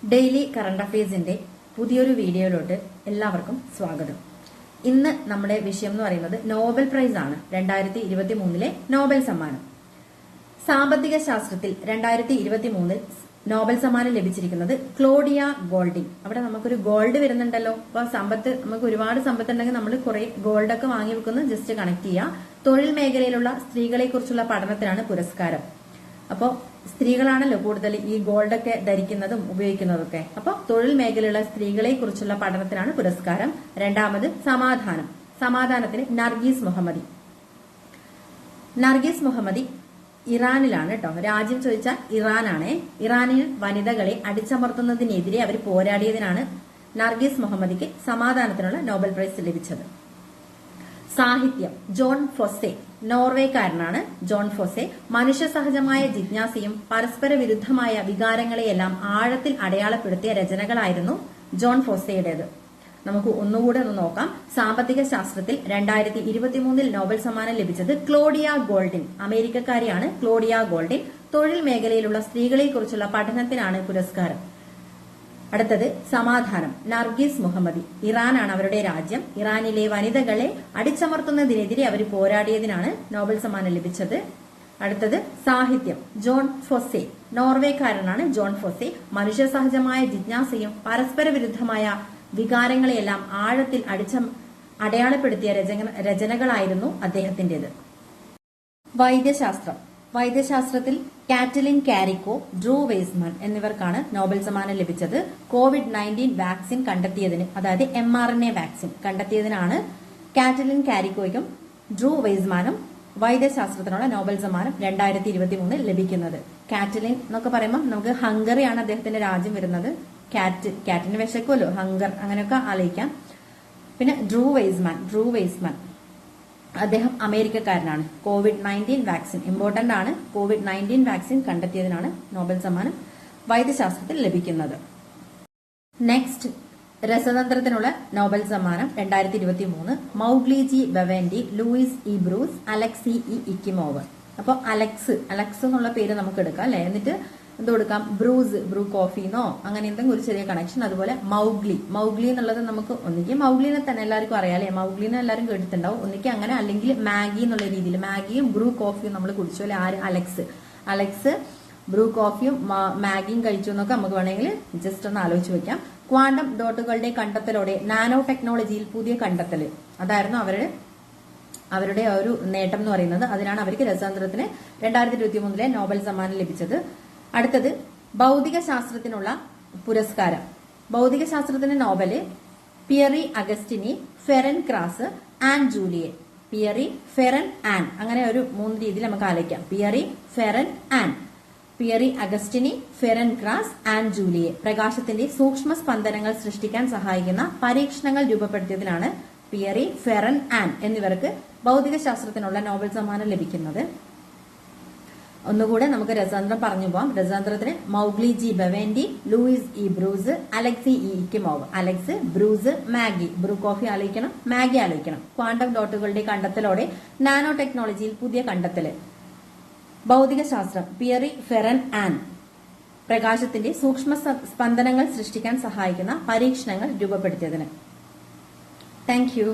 Daily current അഫയേഴ്സിന്റെ പുതിയൊരു വീഡിയോയിലോട്ട് എല്ലാവർക്കും സ്വാഗതം. ഇന്ന് നമ്മുടെ വിഷയം എന്ന് പറയുന്നത് നോബൽ പ്രൈസ് ആണ്. 2023 നോബൽ സമ്മാനം. സാമ്പത്തിക ശാസ്ത്രത്തിൽ 2023 നോബൽ സമ്മാനം ലഭിച്ചിരിക്കുന്നത് ക്ലോഡിയ ഗോൾഡിംഗ്. അവിടെ നമുക്കൊരു ഗോൾഡ് വരുന്നുണ്ടല്ലോ. അപ്പൊ നമുക്ക് ഒരുപാട് സമ്പത്ത് ഉണ്ടെങ്കിൽ നമ്മൾ കുറെ ഗോൾഡൊക്കെ വാങ്ങി വെക്കുന്നത് ജസ്റ്റ് കണക്ട് ചെയ്യുക. തൊഴിൽ മേഖലയിലുള്ള സ്ത്രീകളെ കുറിച്ചുള്ള പഠനത്തിനാണ് പുരസ്കാരം. അപ്പോൾ സ്ത്രീകളാണല്ലോ കൂടുതൽ ഈ ഗോൾഡൊക്കെ ധരിക്കുന്നതും ഉപയോഗിക്കുന്നതൊക്കെ. അപ്പോൾ തൊഴിൽ മേഖലയിലുള്ള സ്ത്രീകളെ കുറിച്ചുള്ള പഠനത്തിനാണ് പുരസ്കാരം. രണ്ടാമത് സമാധാനത്തിന് നർഗീസ് മുഹമ്മദി ഇറാനിലാണ് കേട്ടോ. രാജ്യം ചോദിച്ചാൽ ഇറാനാണ്. ഇറാനിൽ വനിതകളെ അടിച്ചമർത്തുന്നതിനെതിരെ അവർ പോരാടിയതിനാണ് നർഗീസ് മുഹമ്മദിക്ക് സമാധാനത്തിനുള്ള നോബൽ പ്രൈസ് ലഭിച്ചത്. സാഹിത്യം ജോൺ ഫോസെ, നോർവേക്കാരനാണ് ജോൺ ഫോസെ. മനുഷ്യ സഹജമായ ജിജ്ഞാസയും പരസ്പര വിരുദ്ധമായ വികാരങ്ങളെയെല്ലാം ആഴത്തിൽ അടയാളപ്പെടുത്തിയ രചനകളായിരുന്നു ജോൺ ഫോസയുടേത്. നമുക്ക് ഒന്നുകൂടെ ഒന്ന് നോക്കാം. സാമ്പത്തിക ശാസ്ത്രത്തിൽ 2023 നോബൽ സമ്മാനം ലഭിച്ചത് ക്ലോഡിയ ഗോൾഡിൻ, അമേരിക്കക്കാരിയാണ് ക്ലോഡിയ ഗോൾഡിൻ. തൊഴിൽ മേഖലയിലുള്ള സ്ത്രീകളെ കുറിച്ചുള്ള പഠനത്തിനാണ് പുരസ്കാരം. അടുത്തത് സമാധാനം, നർഗീസ് മുഹമ്മദി. ഇറാനാണ് അവരുടെ രാജ്യം. ഇറാനിലെ വനിതകളെ അടിച്ചമർത്തുന്നതിനെതിരെ അവർ പോരാടിയതിനാണ് നോബൽ സമ്മാനം ലഭിച്ചത്. അടുത്തത് സാഹിത്യം ജോൺ ഫോസെ, നോർവേക്കാരനാണ് ജോൺ ഫോസെ. മനുഷ്യ സഹജമായ ജിജ്ഞാസയും പരസ്പര വിരുദ്ധമായ വികാരങ്ങളെയെല്ലാം ആഴത്തിൽ അടയാളപ്പെടുത്തിയ രചനകളായിരുന്നു അദ്ദേഹത്തിന്റേത്. വൈദ്യശാസ്ത്രത്തിൽ കാറ്റലിൻ കാരിക്കോ, ഡ്രൂ വെയ്സ്മാൻ എന്നിവർക്കാണ് നോബൽ സമ്മാനം ലഭിച്ചത്. COVID-19 വാക്സിൻ കണ്ടെത്തിയതിന്, അതായത് mRNA വാക്സിൻ കണ്ടെത്തിയതിനാണ് കാറ്റലിൻ കാരിക്കോയ്ക്കും ഡ്രൂ വെയ്സ്മാനും വൈദ്യശാസ്ത്രത്തിനുള്ള നോബൽ സമ്മാനം 2023 ലഭിക്കുന്നത്. കാറ്റലിൻ എന്നൊക്കെ പറയുമ്പോൾ നമുക്ക് ഹംഗറിയാണ് അദ്ദേഹത്തിന്റെ രാജ്യം വരുന്നത്. കാറ്റിന് വിശക്കുമല്ലോ, ഹങ്കർ, അങ്ങനെയൊക്കെ ആലോചിക്കാം. പിന്നെ ഡ്രൂ വെയ്സ്മാൻ അദ്ദേഹം അമേരിക്കക്കാരനാണ്. COVID-19 വാക്സിൻ ഇമ്പോർട്ടന്റ് ആണ്. COVID-19 വാക്സിൻ കണ്ടെത്തിയതിനാണ് നോബൽ സമ്മാനം വൈദ്യശാസ്ത്രത്തിൽ ലഭിക്കുന്നത്. നെക്സ്റ്റ്, രസതന്ത്രത്തിനുള്ള നോബൽ സമ്മാനം 2023 മൗഗ്ലി G Bawendi, Louis E Brus, Alexei E Ekimov. അപ്പൊ അലക്സ് എന്നുള്ള പേര് നമുക്ക് എടുക്കാം അല്ലെ. എന്നിട്ട് എന്ത് കൊടുക്കാം? ബ്രൂ കോഫിന്നോ അങ്ങനെ എന്തെങ്കിലും ഒരു ചെറിയ കണക്ഷൻ. അതുപോലെ മൗഗ്ലി എന്നുള്ളത് നമുക്ക് ഒന്നിക്ക് മൗഗ്ലിനെ തന്നെ എല്ലാവർക്കും അറിയാം അല്ലെ. മൗഗ്ലിനെ എല്ലാവരും കേട്ടിട്ടുണ്ടാവും. ഒന്നിക്ക് അങ്ങനെ, അല്ലെങ്കിൽ മാഗി എന്നുള്ള രീതിയിൽ മാഗിയും ബ്രൂ കോഫിയും നമ്മൾ കുടിച്ചു അല്ലെ. ആര്? അലക്സ് ബ്രൂ കോഫിയും മാഗിയും കഴിച്ചു എന്നൊക്കെ നമുക്ക് വേണമെങ്കിൽ ജസ്റ്റ് ഒന്ന് ആലോചിച്ച് വെക്കാം. ക്വാണ്ടം ഡോട്ടുകളുടെ കണ്ടെത്തലോടെ നാനോ ടെക്നോളജിയിൽ പുതിയ കണ്ടെത്തൽ, അതായിരുന്നു അവരുടെ ഒരു നേട്ടം എന്ന് പറയുന്നത്. അതിനാണ് അവർക്ക് രസതന്ത്രത്തിന് 2023 നോബൽ സമ്മാനം ലഭിച്ചത്. അടുത്തത് ഭൗതിക ശാസ്ത്രത്തിനുള്ള പുരസ്കാരം. ഭൗതിക ശാസ്ത്രത്തിന് Nobel Pierre Agostini, Ferenc Krausz, Anne L'Huillier. Pierre, Ferenc, Anne, അങ്ങനെ ഒരു 3 രീതിയിൽ നമുക്ക് ആലോചിക്കാം. Pierre Agostini, Ferenc Krausz, Anne L'Huillier. പ്രകാശത്തിന്റെ സൂക്ഷ്മ സ്പന്ദനങ്ങൾ സൃഷ്ടിക്കാൻ സഹായിക്കുന്ന പരീക്ഷണങ്ങൾ രൂപപ്പെടുത്തിയതിനാണ് പിയറി, ഫെറൻ, ആൻ എന്നിവർക്ക് ഭൗതിക ശാസ്ത്രത്തിനുള്ള നോബൽ സമ്മാനം ലഭിക്കുന്നത്. ഒന്നുകൂടെ നമുക്ക് രസതന്ത്രം പറഞ്ഞു പോവാം. രസതന്ത്രത്തിന് മൗഗ്ലി G Bawendi, Louis E Brus, Alexei E Ekimov. Alex, Brus, Maggi. Bru coffee ആലോചിക്കണം, മാഗി ആലോചിക്കണം. ക്വാണ്ടം ഡോട്ടുകളുടെ കണ്ടെത്തലോടെ നാനോ ടെക്നോളജിയിൽ പുതിയ കണ്ടെത്തല്. ഭൗതിക ശാസ്ത്രം പിയറി, ഫെറൻ, ആൻ. പ്രകാശത്തിന്റെ സൂക്ഷ്മ സ്പന്ദനങ്ങൾ സൃഷ്ടിക്കാൻ സഹായിക്കുന്ന പരീക്ഷണങ്ങൾ രൂപപ്പെടുത്തിയതിന്. Thank you.